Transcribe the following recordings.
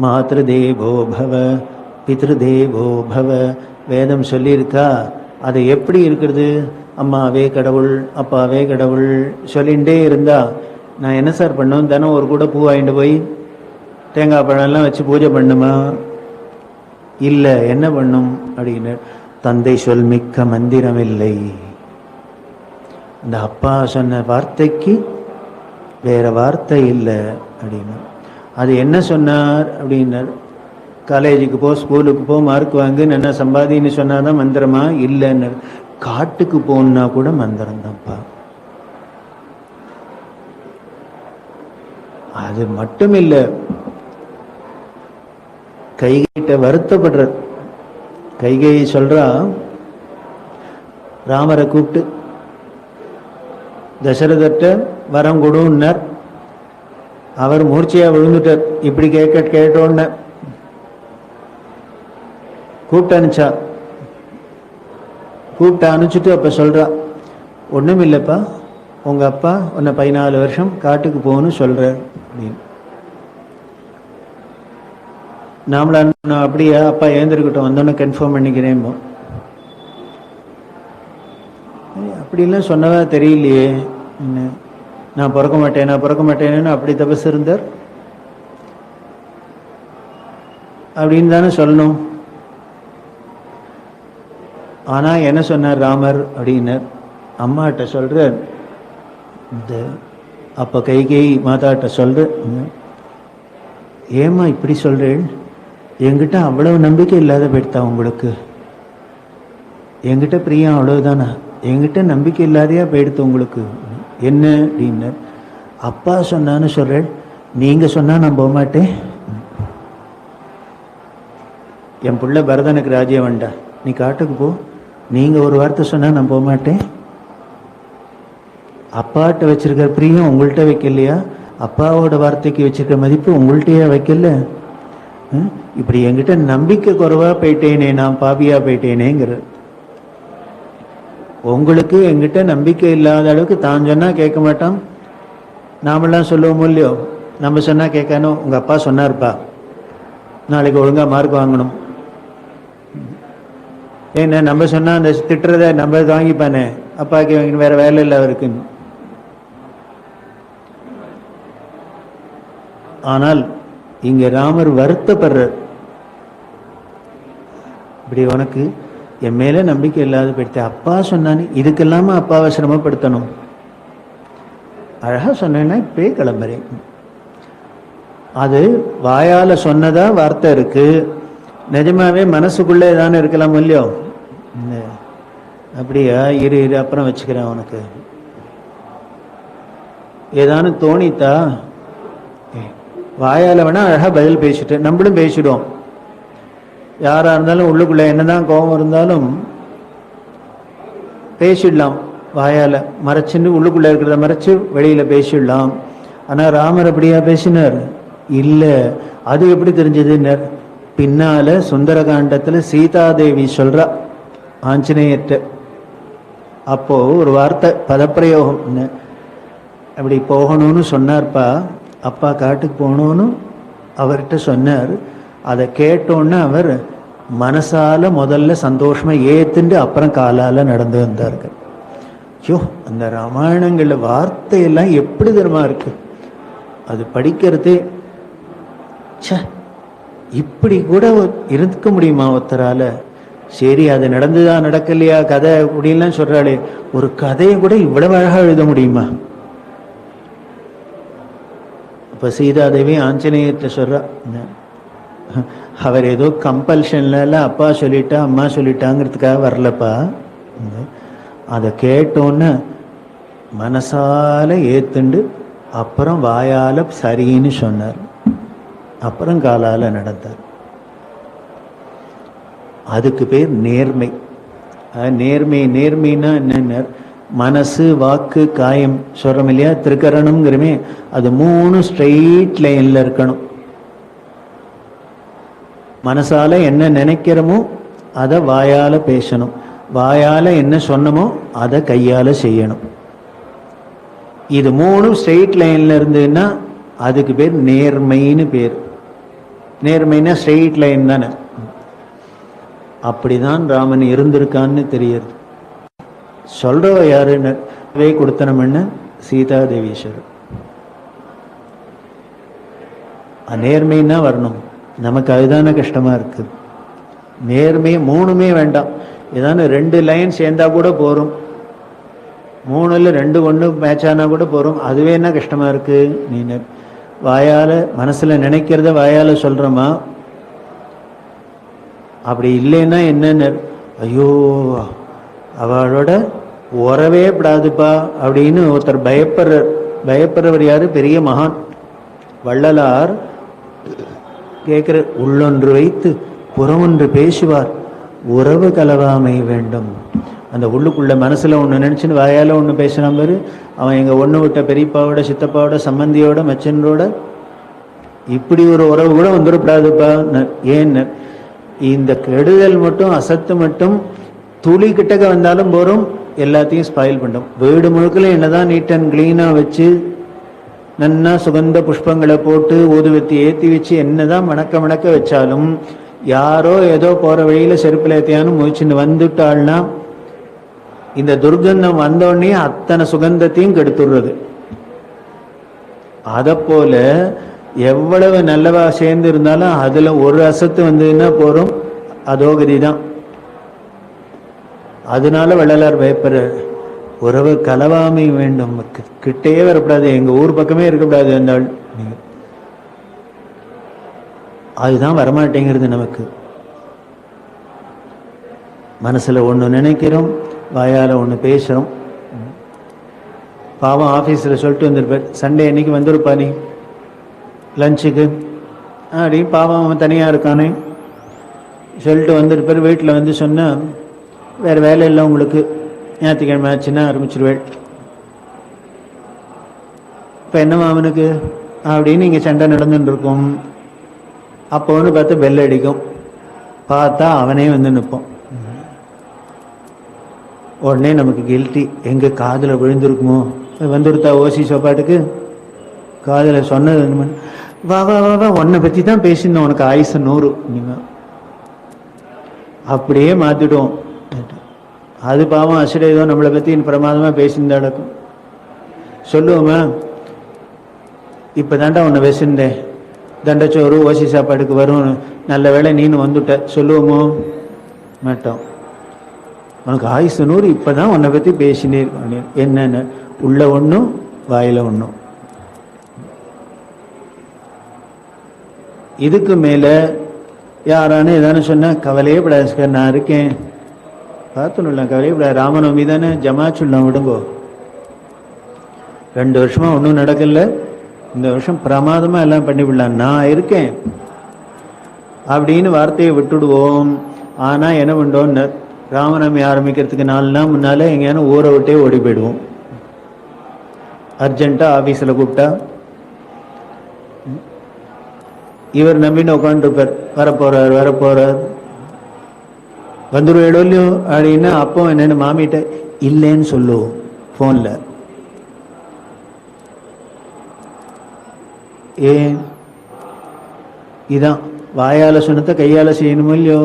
மாத்ருதேவோ பவ பித்ருதேவோ பவ வேதம் சொல்லியிருக்கா. அது எப்படி இருக்கிறது? அம்மாவே கடவுள் அப்பாவே கடவுள் சொல்லிகிட்டே இருந்தா நான் என்ன சார் பண்ணும்? தினம் ஒரு கூட பூ வாங்கிட்டு போய் தேங்காய் பழம்லாம் வச்சு பூஜை பண்ணுமா? இல்லை. என்ன பண்ணும் அப்படின்னு, தந்தை சொல் மிக்க மந்திரம் இல்லை. இந்த அப்பா சொன்ன வார்த்தைக்கு வேற வார்த்தை இல்லை அப்படின்னு. அது என்ன சொன்னார் அப்படின்னார், காலேஜுக்கு போ, ஸ்கூலுக்கு போ, மார்க் வாங்கு, நல்லா சம்பாதின்னு சொன்னாதான் மந்திரமா? இல்லைன்னு. காட்டுக்கு போனா கூட மந்திரம் தான்ப்பா. அது மட்டும் இல்லை, கைகிட்ட வருத்தப்படுற கைகை சொல்றா, ராமரை கூப்பிட்டு தசரதர்ட்ட வரம் கொடுன்னார். அவர் மூர்ச்சையா விழுந்துட்டார். இப்படி கேட்டோன்னு கூப்பிட்டு அனுப்பிச்சா. கூப்பிட்டு அனுப்பிச்சுட்டு அப்ப சொல்றா, ஒண்ணும் இல்லப்பா, உங்க அப்பா உன்னை 14 வருஷம் காட்டுக்கு போகணும்னு சொல்ற அப்படின்னு. நாமளா அப்படியா, அப்பா ஏந்திருக்கட்டும், வந்தோன்னு கன்ஃபார்ம் பண்ணிக்கிறேன். அப்படிலாம் சொன்னதா தெரியலையே. நான் பிறக்க மாட்டேன்னு அப்படி தபஸ் இருந்தார் அப்படின்னு தானே சொல்லணும். ஆனா என்ன சொன்னார் ராமர் அப்படின்னார், அம்மாட்ட சொல்ற, இந்த அப்ப கைகை மாதாட்ட சொல்ற, ஏமா இப்படி சொல்றேன்? என்கிட்ட அவ்வளவு நம்பிக்கை இல்லாத போயிட்டா உங்களுக்கு? என்கிட்ட பிரியம் அவ்வளவுதானா? என்கிட்ட நம்பிக்கை இல்லாதையா போயிடுத்து உங்களுக்கு? என்ன அப்படின்னு, அப்பா சொன்னான்னு சொல்றேன், நீங்க சொன்னா நான் போக மாட்டேன். என் பிள்ளை பரதனுக்கு ராஜ்யம் வேண்டா, நீ காட்டுக்கு போ, நீங்க ஒரு வார்த்தை சொன்னா நான் போக மாட்டேன். அப்பாட்ட வச்சிருக்கிற பிரியம் உங்கள்கிட்ட வைக்கலையா? அப்பாவோட வார்த்தைக்கு வச்சிருக்கிற மதிப்பு உங்கள்கிட்டயே வைக்கல. இப்படி என்கிட்ட நம்பிக்கை குறைவா போயிட்டேனே, நான் பாபியா போயிட்டேனேங்கிற. உங்களுக்கு என்கிட்ட நம்பிக்கை இல்லாத அளவுக்கு தான் சொன்னா கேட்க மாட்டான். நாமெல்லாம் சொல்லுவோம் இல்லையோ, நம்ம சொன்னா கேட்கணும். உங்க அப்பா சொன்னார்ப்பா, நாளைக்கு ஒழுங்கா மார்க் வாங்கணும். ஏன்னா நம்ம சொன்னா அந்த திட்டுறத நம்ம வாங்கிப்பானே, அப்பாக்கு வாங்கி வேற வேலை இல்லை அவருக்கு. ஆனால் இங்க ராமர் வருத்தப்படுற, இப்படி உனக்கு என் மேல நம்பிக்கை இல்லாத போயிடுத்த, அப்பா சொன்னானே, இதுக்கெல்லாம அப்பாவை சிரமப்படுத்தணும்? அழகா சொன்னேன்னா இப்பே கிளம்புறேன். அது வாயால சொன்னதா வார்த்தை இருக்கு, நிஜமாவே மனசுக்குள்ளே ஏதானு இருக்கலாம் இல்லையோ. அப்படியா, இரு அப்புறம் வச்சுக்கிறேன். உனக்கு ஏதானு தோணித்தா வாயால வேணா அழகா பதில் பேசிட்டு, நம்மளும் பேசிடுவோம். யாரா இருந்தாலும் உள்ளுக்குள்ள என்னதான் கோபம் இருந்தாலும் பேசிடலாம். வாயால மறைச்சுன்னு உள்ளுக்குள்ள இருக்கிறத மறைச்சு வெளியில பேசிடலாம். ஆனா ராமர் அப்படியா பேசினார்? இல்ல. அது எப்படி தெரிஞ்சதுன்னர், பின்னால சுந்தரகாண்டத்துல சீதாதேவி சொல்றா ஆஞ்சநேயர்கிட்ட. அப்போ ஒரு வார்த்தை பதப்பிரயோகம், அப்படி போகணும்னு சொன்னார்ப்பா, அப்பா காட்டுக்கு போகணும்னு அவர்கிட்ட சொன்னார். அதை கேட்டோன்னு அவர் மனசால முதல்ல சந்தோஷமா ஏத்துண்டு அப்புறம் காலால நடந்து வந்தார்கள். ஐயோ, அந்த ராமாயணங்கள்ல வார்த்தையெல்லாம் எப்படி தெரியுமா இருக்கு, அது படிக்கிறதே இப்படி கூட இருக்க முடியுமா ஒருத்தரால? சரி, அது நடந்துதா நடக்கலையா கதை அப்படின்லாம் சொல்றாளே, ஒரு கதையை கூட இவ்வளவு அழகா எழுத முடியுமா? அப்ப சீதாதேவி ஆஞ்சநேயர்கிட்ட சொல்றா, அவர் ஏதோ கம்பல்ஷன்ல அப்பா சொல்லிட்டா அம்மா சொல்லிட்டாங்கிறதுக்காக வரலப்பா. அதை கேட்டோன்னு மனசால ஏத்துண்டு அப்புறம் வாயால சரின்னு சொன்னார், அப்புறம் காலால நடந்தார். அதுக்கு பேர் நேர்மை. நேர்மைன்னா என்ன? மனசு வாக்கு காயம் சொல்றோம் இல்லையா, திருக்கரணம்ங்கிறமே, அது 3 ஸ்ட்ரெயிட் லைன்ல இருக்கணும். மனசால என்ன நினைக்கிறோமோ அதை வாயால பேசணும், வாயால என்ன சொன்னமோ அதை கையால செய்யணும். இது 3 ஸ்ட்ரெயிட் லைன்ல இருந்ததுன்னா அதுக்கு பேர் நேர்மைன்னு பேர். நேர்மைன்னா ஸ்ட்ரெயிட் லைன் தானே. அப்படிதான் ராமன் இருந்திருக்கான்னு தெரியுது. சொல்றவ யாருன்னு கொடுத்தனம்னு சீதாதேவீஸ்வரர். நேர்மைன்னா வரணும். நமக்கு அதுதானே கஷ்டமா இருக்கு. நேர்மை மூணுமே வேண்டாம், ஏதானு 2 லைன் சேர்ந்தா கூட போறோம், 3ல் 2 1 மேட்ச் ஆனா கூட போறோம். அதுவே என்ன கஷ்டமா இருக்கு. நீ வாயால மனசுல நினைக்கிறத வாயால சொல்றோமா? அப்படி இல்லைன்னா என்னன்னு, ஐயோ அவளோட உறவே படாதுப்பா அப்படின்னு ஒருத்தர் பயப்படுறவர் யாரு? பெரிய மகான் வள்ளலார் கேட்கிற, உள்ளொன்று வைத்து புறமொன்று பேசுவார், உறவு கலவாமை வேண்டும். அந்த உள்ளுக்குள்ள மனசுல ஒன்று நினைச்சுன்னு வாயால ஒன்று பேசுறான் பாரு, அவன் எங்க ஒன்று விட்ட பெரியப்பாவோட சித்தப்பாவோட சம்பந்தியோட மச்சனோட இப்படி ஒரு உறவு கூட வந்துடக்கூடாதுப்பா. ஏன் இந்த கெடுதல் மட்டும் அசத்து மட்டும் துளி கிட்டக்க வந்தாலும் போறோம், எல்லாத்தையும் ஸ்பாயில் பண்ணும். வீடு முழுக்கல என்னதான் நீட் அண்ட் கிளீனா வச்சு நன்னா சுகந்த புஷ்பங்களை போட்டு ஊதுவத்தி ஏற்றி வச்சு என்னதான் மணக்க மணக்க வச்சாலும் யாரோ ஏதோ போற வழியில செருப்பில் ஏத்தியானு முயற்சின்னு வந்துட்டாள்னா இந்த துர்கந்தம் வந்தோடனே அத்தனை சுகந்தத்தையும் கெடுத்துடுறது. அத போல எவ்வளவு நல்லவா சேர்ந்து இருந்தாலும் அதுல ஒரு அசத்து வந்ததுன்னா போறோம், அதோகதி தான். அதனால வள்ளலார் பயப்படுற, உறவு கலவாமை வேண்டும், கிட்டே வரக்கூடாது, எங்க ஊர் பக்கமே இருக்கக்கூடாது என்றால் அதுதான் வரமாட்டேங்கிறது. நமக்கு மனசுல ஒண்ணு நினைக்கிறோம், வாயால ஒண்ணு பேசுறோம். பாவம் ஆபீஸ்ல சொல்லிட்டு வந்திருப்பார், சண்டே அன்னைக்கு வந்துருப்பா நீ லஞ்சுக்கு அப்படி. பாவம் அவன் தனியா இருக்கானே சொல்லிட்டு வந்திருப்பார். வீட்டில் வந்து சொன்னா, வேற வேலை இல்லை உங்களுக்கு, ஞாயிற்றுக்கிழமை ஆச்சுன்னா ஆரம்பிச்சிருவேள், இப்போ என்னவா அவனுக்கு அப்படின்னு இங்கே சண்டை நடந்துட்டு இருக்கும். அப்போ ஒன்று பார்த்து பெல் அடிக்கும், பார்த்தா அவனே வந்து நிற்போம். உடனே நமக்கு கில்ட்டி, எங்க காதில் விழுந்திருக்குமோ, வந்துருத்தா ஓசி சோப்பாட்டுக்கு காதில் சொன்னது, வா வா வா வா உன்னை பற்றி தான் பேசியிருந்தோம், உனக்கு ஆயுசு 100 நீங்க அப்படியே மாற்றிடுவோம். அது பாவம் அசடு ஏதோ நம்மளை பற்றி பிரமாதமாக பேசியிருந்தா நடக்கும். சொல்லுவோமா, இப்போ தாண்டா உன்னை பேசியிருந்தேன், தண்டச்சோறு ஓசி சாப்பாடுக்கு வரும், நல்ல வேளை நீனு வந்துட்ட, சொல்லுவோமோ? மாட்டோம். உனக்கு ஆயுசு 100, இப்போ தான் உன்னை பற்றி பேசினே இருக்க. என்னென்ன உள்ள ஒன்றும் வாயில ஒன்றும். இதுக்கு மேலே யாரானு ஏதானு சொன்னால், கவலையே படாது, நான் இருக்கேன் பார்த்துடலாம், கவலையே படாது, ராமநவமி தானே ஜமாச்சுடலாம், விடுங்கோ, 2 வருஷமா ஒன்றும் நடக்கல, இந்த வருஷம் பிரமாதமா எல்லாம் பண்ணிவிடலாம், நான் இருக்கேன் அப்படின்னு வார்த்தையை விட்டுடுவோம். ஆனா என்ன பண்ணோம்னு, ராமநவமி ஆரம்பிக்கிறதுக்கு 4 நாள் முன்னாலே எங்கேயான ஊரை விட்டே ஓடி போயிடுவோம். அர்ஜென்ட்டா ஆபீஸ்ல கூப்பிட்டா இவர் நம்பின்னு உட்காந்துருப்பார், வரப்போறார் வந்துருவேடோ இல்லையோ அப்படின்னா, அப்போ என்னன்னு மாமிட்ட இல்லைன்னு சொல்லுவோம் போன்ல. ஏன் இதான் வாயால சொன்னதை கையால செய்யணுமோ இல்லையோ?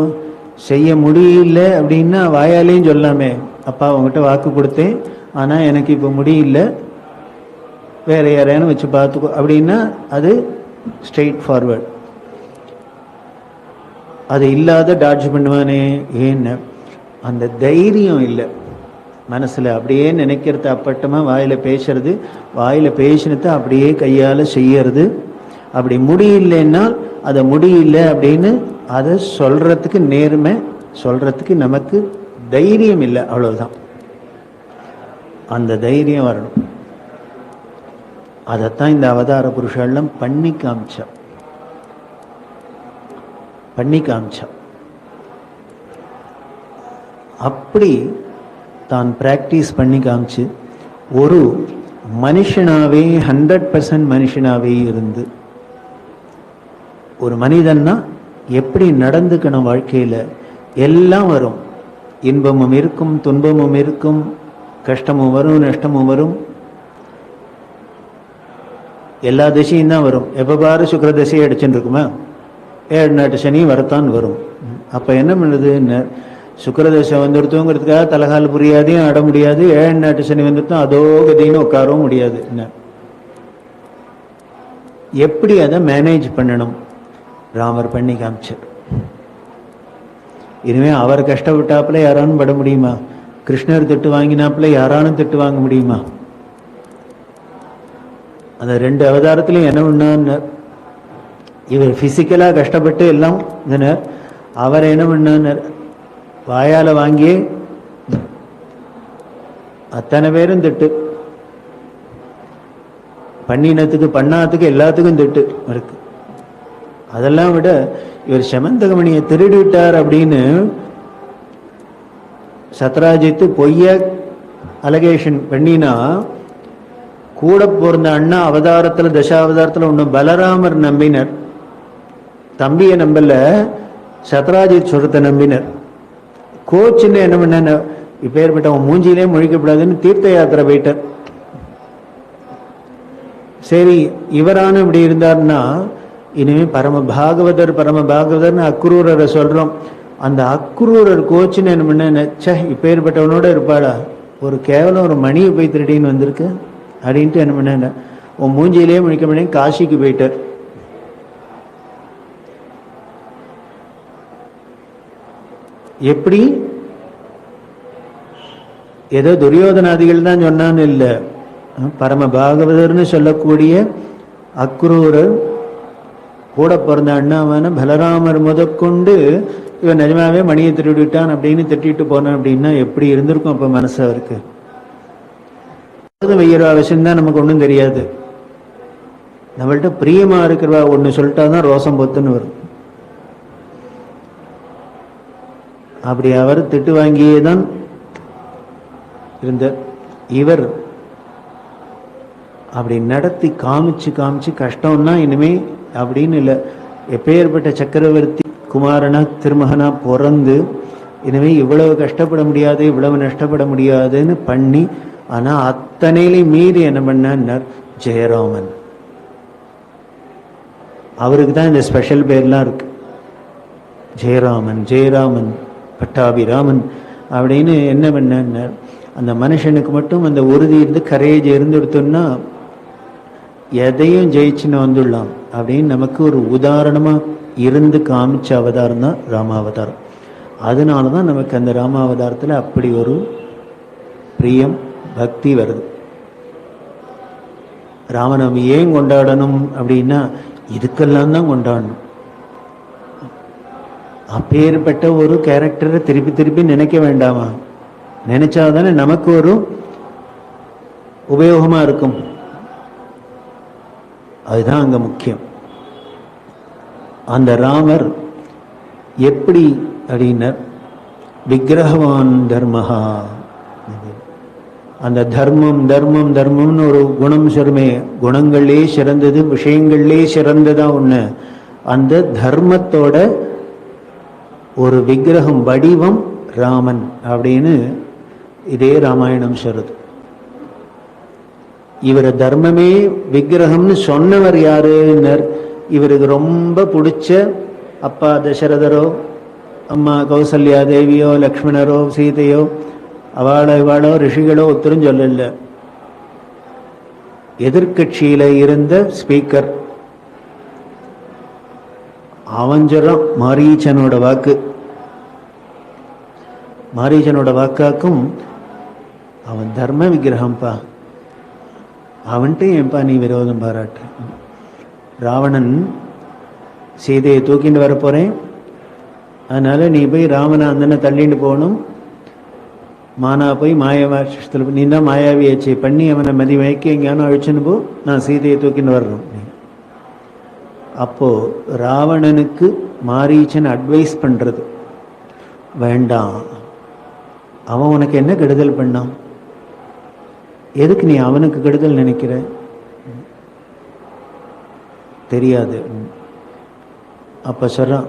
செய்ய முடியல அப்படின்னா வாயாலையும் சொல்லாமே, அப்பா உங்ககிட்ட வாக்கு கொடுத்தேன் ஆனா எனக்கு இப்ப முடியல, வேற யாரையானு வச்சு பார்த்துக்கோ அப்படின்னா அது ஸ்ட்ரெயிட் ஃபார்வர்ட். அது இல்லாத டாட்ஜ் பண்ணுவானே, ஏன்னு அந்த தைரியம் இல்லை மனசுல. அப்படியே நினைக்கிறது அப்பட்டமா வாயில பேசுறது, வாயில பேசினத அப்படியே கையால செய்யறது. அப்படி முடியலன்னா அதை முடியல அப்படின்னு அதை சொல்றதுக்கு நேர்மை சொல்றதுக்கு நமக்கு தைரியம் இல்லை, அவ்வளவுதான். அந்த தைரியம் வரணும். அதைத்தான் இந்த அவதார புருஷெல்லாம் பண்ணி காமிச்சா. அப்படி தான் பிராக்டிஸ் பண்ணி காமிச்சு ஒரு மனுஷனாவே 100% மனுஷனாவே இருந்து, ஒரு மனிதன்னா எப்படி நடந்துக்கணும் வாழ்க்கையில, எல்லாம் வரும், இன்பமும் இருக்கும் துன்பமும் இருக்கும், கஷ்டமும் வரும் நஷ்டமும் வரும், எல்லா திசையும் தான் வரும். எப்ப பாரு சுக்கிர திசையை அடிச்சுட்டு இருக்குமா? ஏழு நாட்டு சனி வரத்தான் வரும். அப்போ என்ன பண்ணுது, சுக்கரதசை வந்துடுத்தோங்கிறதுக்காக தலகால் புரியாதையும் ஆட முடியாது, ஏழு நாட்டு சனி வந்துடுத்தோம் அதோ கதின்னு உட்காரவும் முடியாது. என்ன எப்படி அதை மேனேஜ் பண்ணணும் ராமர் பண்ணி காமிச்சார். இனிமே அவர் கஷ்டப்பட்டாப்புல யாரானும் பட முடியுமா? கிருஷ்ணர் திட்டு வாங்கினாப்புல யாரானும் திட்டு வாங்க முடியுமா? அந்த 2 அவதாரத்திலையும் என்ன பண்ணான்னு, இவர் பிசிக்கலா கஷ்டப்பட்டு எல்லாம் இதனர், அவர் என்ன பண்ணான்னு வாயால வாங்கியே அத்தனை பேரும் திட்டு, பண்ணினத்துக்கு பண்ணாத்துக்கு எல்லாத்துக்கும் திட்டு இருக்கு. அதெல்லாம் விட இவர் செமந்தகமணியை திருடிவிட்டார் அப்படின்னு சத்ராஜித்து பொய்ய அலகேஷன் பண்ணினா, கூட பிறந்த அண்ணா அவதாரத்துல தசாவதாரத்துல ஒண்ணு பலராமர் நம்பினர், தம்பியை நம்பல, சத்ராஜித் சொல்றத நம்பினர். கோச்சுன்னு என்ன பண்ண, இப்ப ஏற்பட்டவன் மூஞ்சியிலே முழிக்கப்படாதுன்னு தீர்த்த யாத்திரை போயிட்டார். சரி, இவரான இப்படி இருந்தார்னா இனிமே பரமபாகவதர்னு அக்ரூரரை சொல்றோம். அந்த அக்ரூரர் கோச்சுன்னு என்ன பண்ண, இப்ப ஏற்பட்டவனோட இருப்பாளா, ஒரு கேவலம் ஒரு மணியை போய் திருடின்னு வந்திருக்கு அப்படின்ட்டு என்ன பண்ண, உன் மூஞ்சியிலே முழிக்க பண்ணி காசிக்கு போயிட்டார். எப்படி ஏதோ துரியோதனாதிகள் தான் சொன்னான்னு இல்லை, பரம பாகவதர்னு சொல்லக்கூடிய அக்ரூரர் கூட பிறந்த அண்ணாவான பலராமர் முதற்கொண்டு இவன் நிஜமாவே மணியை திருடிட்டான் அப்படின்னு திட்டிட்டு போனான் அப்படின்னா எப்படி இருந்திருக்கும் அப்ப மனசு அவருக்கு? வெய்யற அவசியம்தான் நமக்கு ஒன்றும் தெரியாது. நம்மள்கிட்ட பிரியமா இருக்கிறவா ஒன்று சொல்லிட்டாதான் ரோசம் பொத்துன்னு வரும். அப்படி அவர் திட்டு வாங்கியே தான் இருந்த இவர் அப்படி நடத்தி காமிச்சு கஷ்டம்னா இனிமே அப்படின்னு இல்லை, எப்பேற்பட்ட சக்கரவர்த்தி குமாரனா திருமகனா பிறந்து இனிமே இவ்வளவு கஷ்டப்பட முடியாது, இவ்வளவு நஷ்டப்பட முடியாதுன்னு பண்ணி, ஆனா அத்தனையிலையும் மீறி என்ன பண்ணார் ஜெயராமன். அவருக்கு தான் இந்த ஸ்பெஷல் பேர்லாம் இருக்கு, ஜெயராமன் பட்டாபிராமன் அப்படின்னு. என்ன பண்ணார், அந்த மனுஷனுக்கு மட்டும் அந்த உறுதி இருந்து கரேஜ் இருந்துடுத்தோம்னா எதையும் ஜெயிச்சுன்னு வந்துடலாம் அப்படின்னு நமக்கு ஒரு உதாரணமா இருந்து காமிச்ச அவதாரம் தான் ராமாவதாரம். அதனாலதான் நமக்கு அந்த ராமாவதாரத்துல அப்படி ஒரு பிரியம் பக்தி வருது. ராமநவமி ஏன் கொண்டாடணும் அப்படின்னா இதுக்கெல்லாம் தான் கொண்டாடணும். அப்பேற்பட்ட ஒரு கேரக்டரை திருப்பி நினைக்க வேண்டாமா? நினைச்சாதானே நமக்கு ஒரு உபயோகமா இருக்கும். அதுதான் அங்க முக்கியம். அந்த ராமர் எப்படி அப்படின்னா விக்கிரகவான் தர்மஹா, அந்த தர்மம்னு ஒரு குணம் சொல்லுமே, குணங்களே சிறந்தது, விஷயங்களே சிறந்ததா ஒண்ணு. அந்த தர்மத்தோட ஒரு விக்கிரகம் வடிவம் ராமன் அப்படின்னு இதே ராமாயணம் சொல்றது. இவரை தர்மமே விக்கிரகம்னு சொன்னவர் யாருன்னர், இவருக்கு ரொம்ப பிடிச்ச அப்பா தசரதரோ அம்மா கௌசல்யா தேவியோ லக்ஷ்மணரோ சீதையோ இவாளோ ரிஷிகளோ ஒருத்தரும் சொல்லல. எதிர்கட்சியில இருந்த ஸ்பீக்கர் அவன் சொல்றான், மாரீச்சனோட வாக்கு, மாரீச்சனோட வாக்காக்கும் அவன் தர்ம விக்கிரகம்பா, அவன்கிட்ட ஏன்பா நீ விரோதம் பாராட்டு? ராவணன் சீதையை தூக்கிட்டு வரப்போறேன், அதனால நீ போய் ராமனை அந்தனை தள்ளிட்டு போகணும், மானா போய் மாயாவாஷத்தில் நீ தான் மாயாவியாச்சை பண்ணி அவனை மதி மயக்கி எங்கேயானோ அழிச்சுன்னு போ, நான் சீதையை தூக்கிட்டு வர்றோம். அப்போ ராவணனுக்கு மாரீச்சன் அட்வைஸ் பண்றது, வேண்டாம், அவன் உனக்கு என்ன கெடுதல் பண்ணான், எதுக்கு நீ அவனுக்கு கெடுதல் நினைக்கிற, தெரியாது. அப்ப சொல்றான்,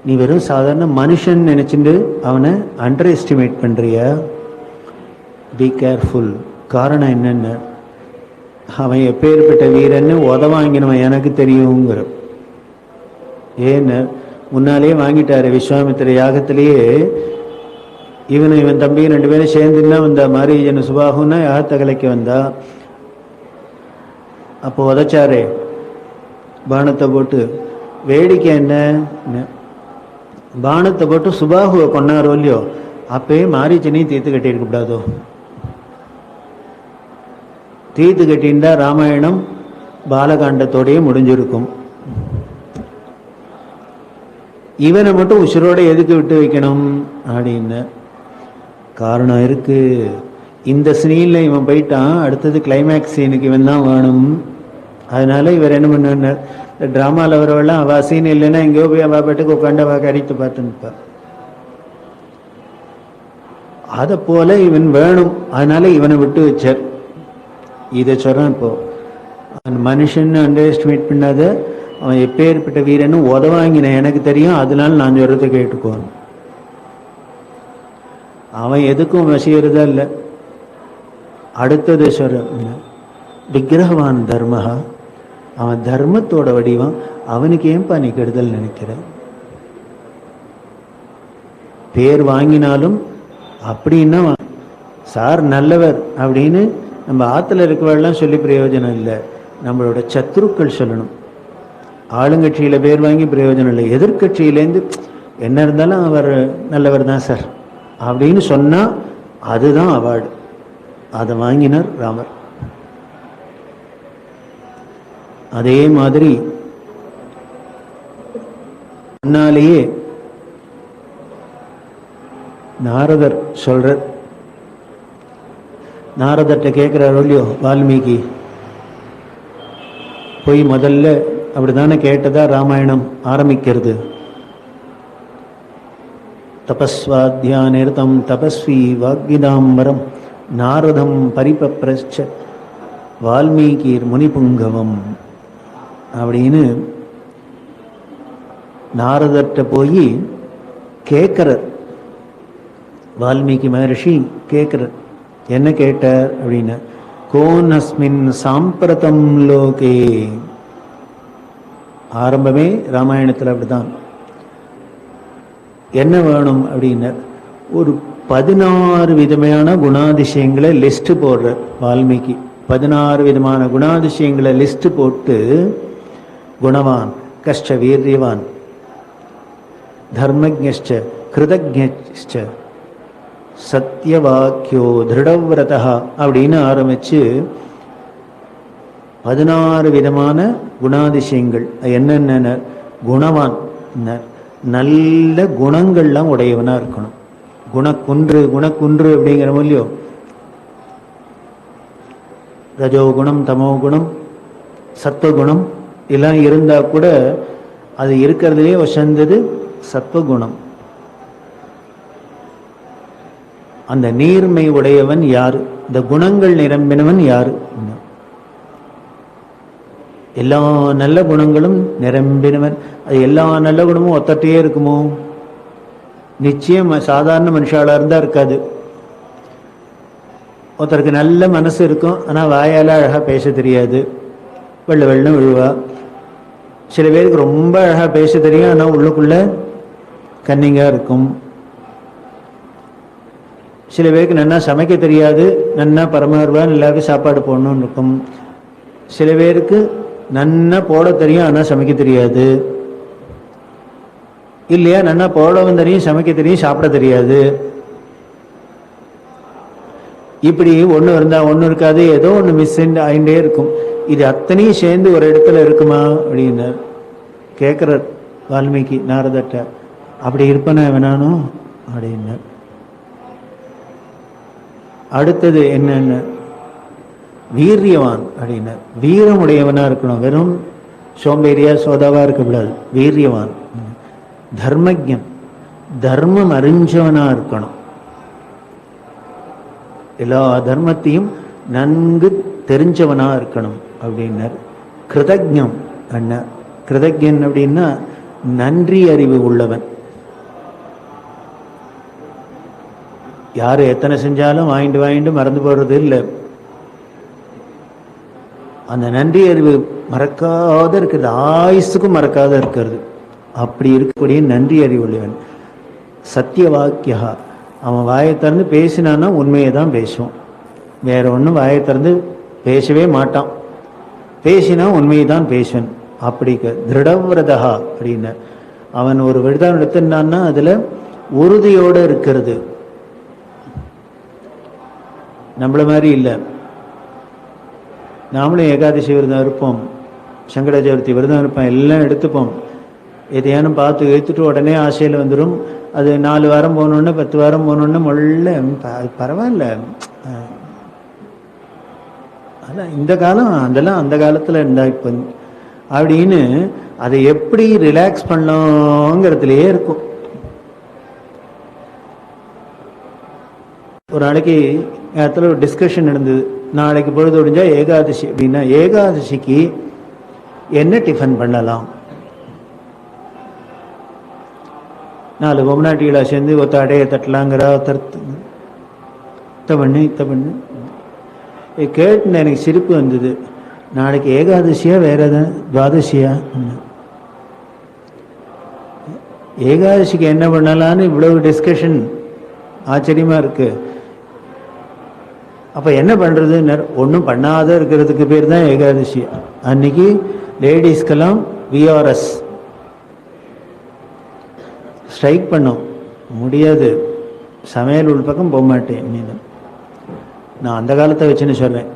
நீ வெறும் சாதாரண மனுஷன் நினைச்சுட்டு அவனை அண்டர் எஸ்டிமேட் பண்றிய, பி கேர்ஃபுல். காரணம் என்னென்ன, அவன் எப்பேற்பட்ட வீரன்னு உதவாங்கினவன் எனக்கு தெரியுங்கிற. ஏன்னு முன்னாலேயே வாங்கிட்டாரு. விஸ்வாமித்திர யாகத்திலேயே இவன் தம்பி 2 பேரும் சேர்ந்துன்னா வந்தா, மாரீஜன சுபாகுன்னா யாகத்தை கலைக்க வந்தா. அப்போ உதச்சாரே பானத்தை போட்டு. வேடிக்கை என்ன, பானத்தை போட்டு சுபாகுவை கொண்டாரோ இல்லையோ, அப்பயே மாரீச்சனையும் தீர்த்து கட்டியிருக்க கூடாதோ? தீர்த்து கட்டியிருந்தா ராமாயணம் பாலகாண்டத்தோடையே முடிஞ்சிருக்கும். இவனை மட்டும் உசுரோட எதுக்கு விட்டு வைக்கணும் அப்படின்னு காரணம் இருக்கு. இந்த சீன்ல இவன் போயிட்டான், அடுத்தது கிளைமேக்ஸ் சீனுக்கு இவன் தான் வேணும். அதனால இவர் என்ன பண்ண, டிராமாவில் வரவெல்லாம் அவ சீன் இல்லைன்னா எங்கேயோ போய் அவ பாட்டுக்கு உட்காந்து அவ கரித்து பார்த்து நிற்பா. அதை போல இவன் வேணும், அதனால இவனை விட்டு வச்சார். இதை சொல்றான். இப்போ மனுஷன் அண்டர் எஸ்டிமேட் பண்ணாத, அவன் எப்பேற்பட்ட வீரன்னு உதவாங்கின எனக்கு தெரியும், அதனால நான் சொல்றதை கேட்டுக்கோன்னு. அவன் எதுக்கும் வசியறதா இல்லை. அடுத்தது சொல்ற விக்கிரகவான் தர்மஹா, அவன் தர்மத்தோட வடிவம், அவனுக்கு ஏன்பா நீ கெடுதல் நினைக்கிற? பேர் வாங்கினாலும் அப்படின்னா சார் நல்லவர் அப்படின்னு நம்ம ஆற்றுல இருக்கவெல்லாம் சொல்லி பிரயோஜனம் இல்லை. நம்மளோட சத்ருக்கள் சொல்லணும். ஆளுங்கட்சியில் பேர் வாங்கி பிரயோஜனம் இல்லை. எதிர்கட்சியிலேருந்து என்ன இருந்தாலும் அவர் நல்லவர் தான் சார் அப்படின்னு சொன்னால் அதுதான் அவார்டு. அதை வாங்கினார் ராமர். அதே மாதிரி முன்னாலேயே நாரதர் சொல்றார். நாரதர்கிட்ட கேட்கிறாரோ இல்லையோ வால்மீகி, போய் முதல்ல அப்படித்தானே கேட்டதா ராமாயணம் ஆரம்பிக்கிறது. தபஸ்வாத்யானிர்தம் தபஸ்வி வாக்விதாம்பரம் நாரதம் பரிபப்ரச்ச வால்மீகீர் முனிபுங்கவம் அப்படின்னு நாரதர்கிட்ட போய் கேட்கிறார். வால்மீகி மகர்ஷி கேட்கிறார். என்ன கேட்டார் அப்படின்னா, கோன் அஸ்மின் சாம்பிரதம் லோகே. ஆரம்பமே ராமாயணத்தில் அப்படிதான். என்ன வேணும் அப்படின்னா, ஒரு 16 விதமான குணாதிசயங்களை லிஸ்ட் போடுற வால்மீகி. 16 விதமான குணாதிசயங்களை லிஸ்ட் போட்டு, குணவான் கஷ்ட வீரியவான் தர்மஜ்ஞ கிருதஜ்ஞ சத்யவாக்கியோ திருடவிரதா அப்படின்னு ஆரம்பிச்சு 16 விதமான குணாதிசயங்கள். என்னென்ன? குணவான், நல்ல குணங்கள்லாம் உடையவனா இருக்கணும். குணக்குன்று அப்படிங்கிற மூலியோ ரஜோகுணம் தமோகுணம் சத்வகுணம் எல்லாம் இருந்தா கூட அது இருக்கிறதுலே வசந்தது சத்வகுணம். அந்த நீர்மை உடையவன் யாரு? இந்த குணங்கள் நிரம்பினவன் யாரு? எல்லா நல்ல குணங்களும் நிரம்பினவன். அது எல்லா நல்ல குணமும் ஒத்தட்டையே இருக்குமோ? நிச்சயம் சாதாரண மனுஷாலா இருந்தா இருக்காது. ஒருத்தருக்கு நல்ல மனசு இருக்கும், ஆனா வாயால அழகா பேச தெரியாது, வெள்ளம் விழுவா. சில பேருக்கு ரொம்ப அழகா பேச தெரியும், ஆனா உள்ளுக்குள்ள கன்னிங்கா இருக்கும். சில பேருக்கு நன்னா சமைக்க தெரியாது, நன்னா பரமாறுவா, எல்லாருக்கும் சாப்பாடு போடணும்னு இருக்கும். சில பேருக்கு நன்னா போட தெரியும், ஆனா சமைக்க தெரியாது. இல்லையா, நன்னா போடவும் தெரியும், சமைக்க தெரியும், சாப்பிட தெரியாது. இப்படி ஒன்று இருந்தா ஒன்று இருக்காது, ஏதோ ஒன்று மிஸ் ஆகிட்டே இருக்கும். இது அத்தனையும் சேர்ந்து ஒரு இடத்துல இருக்குமா அப்படின்னார். கேட்குறார் வால்மீகி நாரதட்ட. அப்படி இருப்பன வேணானும் அப்படின்னார். அடுத்தது என்னென்ன? வீரியவான் அப்படின்னார். வீரமுடையவனா இருக்கணும், வெறும் சோம்பேறியா சோதாவா இருக்கக்கூடாது. வீரியவான். தர்மஜன், தர்மம் அறிஞ்சவனா இருக்கணும். எல்லா தர்மத்தையும் நன்கு தெரிஞ்சவனா இருக்கணும் அப்படின்னார். கிருதஜம் என்ன? கிருதஜன் அப்படின்னா நன்றி அறிவு உள்ளவன். யாரு எத்தனை செஞ்சாலும் வாங்கிட்டு மறந்து போறது இல்லை. அந்த நன்றி அறிவு மறக்காத இருக்கிறது, ஆயுசுக்கும் மறக்காத இருக்கிறது. அப்படி இருக்கக்கூடிய நன்றி அறிவுள்ளவன். சத்திய வாக்கியா, அவன் வாயை திறந்து பேசினான்னா உண்மையை தான் பேசுவான், வேற ஒன்றும் வாயை திறந்து பேசவே மாட்டான். பேசினா உண்மையை தான் பேசுவன். அப்படி திருடவிரதா அப்படின்னு அவன் ஒரு விரதம் எடுத்துட்டான்னா அதுல உறுதியோடு இருக்கிறது. நம்மள மாதிரி இல்லை. நாமளும் ஏகாதசி விரதம் இருப்போம், சங்கட சதுர்த்தி விரதம் இருப்போம், எல்லாம் எடுத்துப்போம். எதையானும் பார்த்து எடுத்துட்டு உடனே ஆசையில் வந்துடும். அது 4 வாரம் போனோன்னு 10 வாரம் போனோன்னு முள்ள பரவாயில்ல. அதான் இந்த காலம், அதெல்லாம் அந்த காலத்தில் இருந்தா இப்போ அப்படின்னு அதை எப்படி ரிலாக்ஸ் பண்ணலாங்கிறதுலையே இருக்கும். ஒரு நாளைக்கு இடத்துல ஒரு டிஸ்கஷன் நடந்தது. நாளைக்கு பொழுது ஒடிஞ்சா ஏகாதசி அப்படின்னா ஏகாதசிக்கு என்ன டிஃபன் பண்ணலாம்? 4 பொம்னாட்டிகளை சேர்ந்து ஒருத்த அடையை தட்டலாங்கிற இத்த பண்ணு கேட்டு எனக்கு சிரிப்பு வந்தது. நாளைக்கு ஏகாதசியா வேற எதாவது துவாதசியா? ஏகாதசிக்கு என்ன பண்ணலான்னு இவ்வளவு டிஸ்கஷன், ஆச்சரியமா இருக்கு. அப்ப என்ன பண்றதுன்னு, ஒன்றும் பண்ணாத இருக்கிறதுக்கு பேர் தான் ஏகாதசி. அன்னைக்கு லேடிஸ்க்கெல்லாம் விஆர்எஸ் ஸ்ட்ரைக் பண்ணோம். முடியாது, சமையல் உள் பக்கம் போக மாட்டேன். நான் அந்த காலத்தை வச்சுன்னு சொல்றேன்.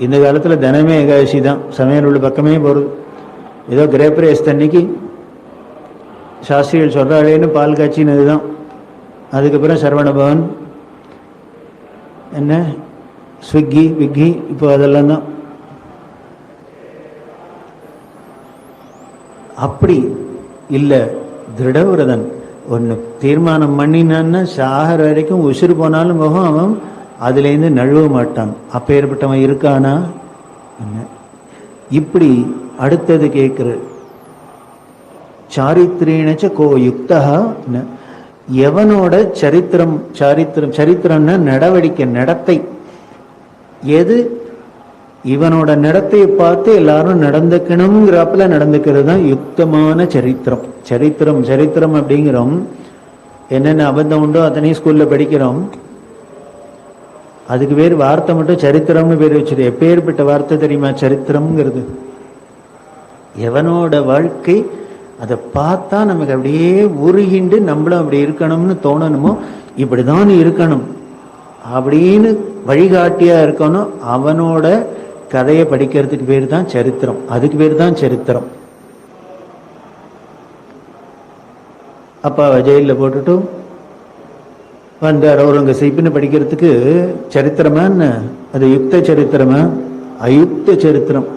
இந்த காலத்தில் தினமே ஏகாதசி தான், சமையல் உள்ள பக்கமே போகிறது. ஏதோ கிரேப்ரேஸ் தண்ணிக்கு சாஸ்திரிகள் சொல்கிறாளேன்னு பால் காய்ச்சினது தான். அதுக்கப்புறம் சரவணபவன், என்ன ஸ்விக்கி விக்கி, இப்போ அதெல்லாம் தான். அப்படி இல்லை, திருடவிரதன் ஒன்று தீர்மானம் பண்ணினான்னா சாகர வரைக்கும் உசுறு போனாலும் போகும், அவன் அதுலேருந்து நழுவ மாட்டான். அப்பேற்பட்டவன் இருக்கானா? இப்படி அடுத்தது கேட்குற சாரித்திரேனச்ச கோ யுக்தா, எவனோட சரித்திரம், சரித்திரம்னா நடவடிக்கை, நடத்தை. எது இவனோட நடத்தையை பார்த்து எல்லாரும் நடந்துக்கணுங்கிறப்பல நடந்துக்கிறது தான் யுக்தமான சரித்திரம். சரித்திரம் அப்படிங்கிறோம். என்னென்ன அபத்தம் உண்டோ அத்தனையும் ஸ்கூல்ல படிக்கிறோம். அதுக்கு பேர் வார்த்தை மட்டும் சரித்திரம்னு பேர் வச்சிரு. எப்பேற்பட்ட வார்த்தை தெரியுமா சரித்திரம்ங்கிறது? எவனோட வாழ்க்கை அதை பார்த்தா நமக்கு அப்படியே உருகிண்டு நம்மளும் அப்படி இருக்கணும்னு தோணணுமோ, இப்படிதான் இருக்கணும் அப்படின்னு வழிகாட்டியா இருக்கணும். அவனோட கதையை படிக்கிறதுக்கு பேர் தான் சரித்திரம். அதுக்கு பேர் தான் சரித்திரம். அப்பா ஜெயிலில் போட்டுட்டு வந்தார் அவுரங்கசீப்னு படிக்கிறதுக்கு சரித்திரமா என்ன? அது யுக்த சரித்திரமா அயுக்த சரித்திரம்?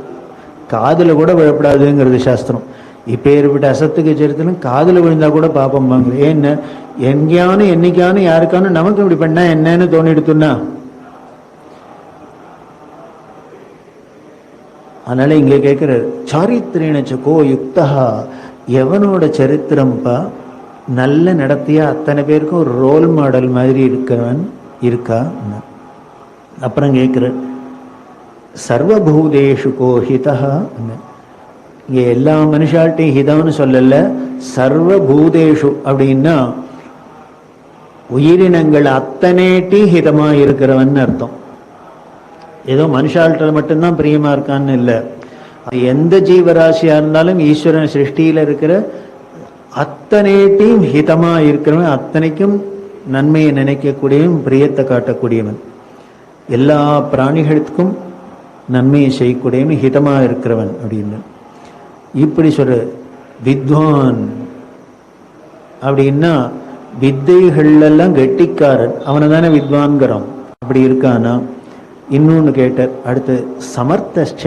காதுல கூட விழப்படாதுங்கிறது சாஸ்திரம். இப்பேற்பட்ட அசத்துக்கு சரித்திரம் காதுல விழுந்தா கூட பாப்பம் வாங்க. ஏன்னா எங்கேயானு என்னைக்கானு யாருக்கானு நமக்கு இப்படி பண்ணா என்னன்னு தோணி எடுத்துன்னா, அதனால இங்க கேட்கிறார் சாரித்திரேனச்சோ யுக்தா, எவனோட சரித்திரம்பா நல்ல நடத்தியா அத்தனை பேருக்கும் ஒரு ரோல் மாடல் மாதிரி இருக்கிறவன் இருக்கா? அப்புறம் கேட்கிற சர்வபூதேஷு கோ ஹிதா, இங்க எல்லா மனுஷால்ட்டையும் ஹிதம்னு சொல்லல, சர்வபூதேஷு அப்படின்னா உயிரினங்கள் அத்தனைட்டி ஹிதமா இருக்கிறவன் அர்த்தம். ஏதோ மனுஷால்கிட்ட மட்டும்தான் பிரியமா இருக்கான்னு இல்லை. எந்த ஜீவராசியா இருந்தாலும் ஈஸ்வரன் சிருஷ்டியில இருக்கிற அத்தனைட்டையும் ஹிதமா இருக்கிறவன், அத்தனைக்கும் நன்மையை நினைக்கக்கூடியவன், பிரியத்தை காட்டக்கூடியவன், எல்லா பிராணிகளுக்கும் நன்மையை செய்யக்கூடியவன், ஹிதமா இருக்கிறவன் அப்படின்னு இப்படி சொல்ற. வித்வான் அப்படின்னா வித்தைகள்லாம் கெட்டிக்காரன், அவனை தானே வித்வான்கிறோம். அப்படி இருக்கானா? இன்னொன்னு கேட்டார் அடுத்து, சமர்த்தச்ச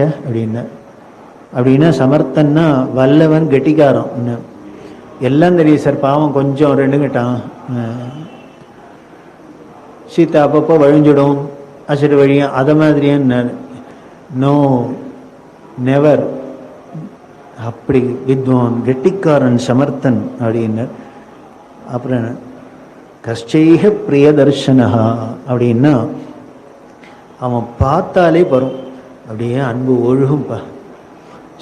அப்படின்னா சமர்த்தன்னா வல்லவன், கெட்டிக்காரன். எல்லாம் தெரியும் சார், பாவம் கொஞ்சம் 2 கேட்டான். சீத்தா அப்பப்போ வழிஞ்சிடும், அசடு வழியும், அதை மாதிரியான்னு. No, never. அப்படி வித்வான், கெட்டிக்காரன், சமர்த்தன் அப்படின்னு. அப்புறம் கஷ்டைக பிரியதர்ஷனா அப்படின்னா அவன் பார்த்தாலே வரும். அப்படியே அன்பு ஒழுகும்பா.